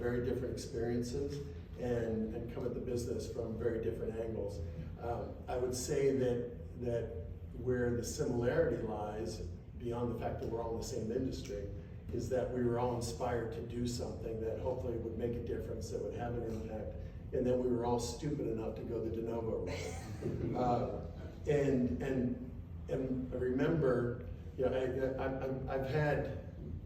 very different experiences and come at the business from very different angles. I would say that where the similarity lies, beyond the fact that we're all in the same industry, is that we were all inspired to do something that hopefully would make a difference, that would have an impact, and then we were all stupid enough to go the de novo route. And I remember, you know, I've had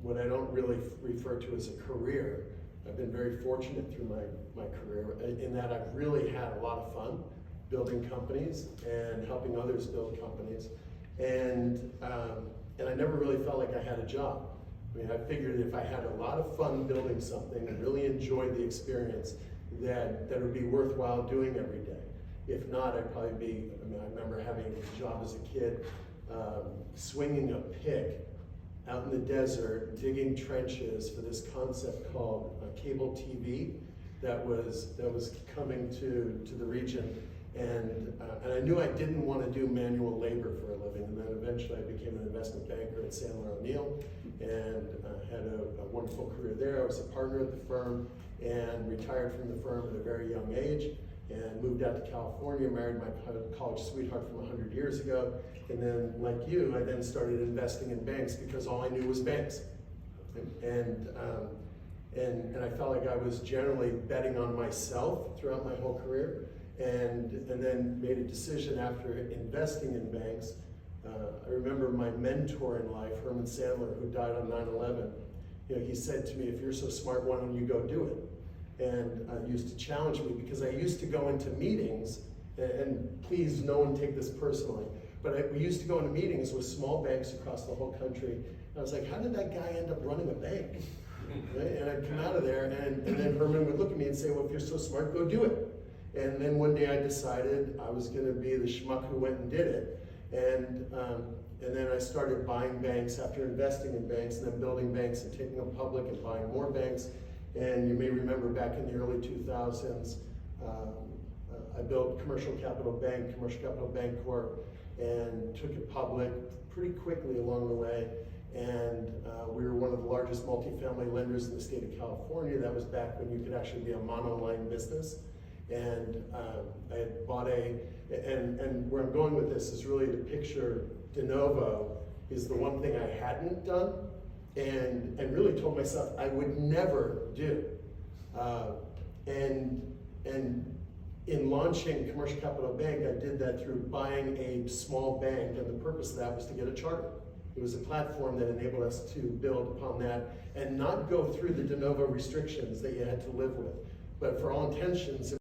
what I don't really refer to as a career. I've been very fortunate through my career in that I've really had a lot of fun building companies and helping others build companies. And I never really felt like I had a job. I mean, I figured if I had a lot of fun building something and really enjoyed the experience, that it would be worthwhile doing every day. If not, I'd probably be, I mean, I remember having a job as a kid, swinging a pick out in the desert, digging trenches for this concept called cable TV that was coming to the region. And I knew I didn't want to do manual labor for a living, and then eventually I became an investment banker at Sandler O'Neill and had a wonderful career there. I was a partner at the firm and retired from the firm at a very young age and moved out to California, married my college sweetheart from 100 years ago. And then, like you, I then started investing in banks because all I knew was banks. And I felt like I was generally betting on myself throughout my whole career. And then made a decision after investing in banks. I remember my mentor in life, Herman Sandler, who died on 9/11. You know, he said to me, "If you're so smart, why don't you go do it?" And used to challenge me because I used to go into meetings, and please, no one take this personally, but we used to go into meetings with small banks across the whole country. And I was like, how did that guy end up running a bank? Right? And I'd come out of there, and then Herman would look at me and say, "Well, if you're so smart, go do it." And then one day I decided I was going to be the schmuck who went and did it. And then I started buying banks after investing in banks, and then building banks and taking them public and buying more banks. And you may remember back in the early 2000s, I built Commercial Capital Bank Corp, and took it public pretty quickly along the way. And we were one of the largest multifamily lenders in the state of California. That was back when you could actually be a monoline business. And I had bought and where I'm going with this is really to picture de novo is the one thing I hadn't done and really told myself I would never do. And in launching Commercial Capital Bank, I did that through buying a small bank, and the purpose of that was to get a charter. It was a platform that enabled us to build upon that and not go through the de novo restrictions that you had to live with. But for all intentions,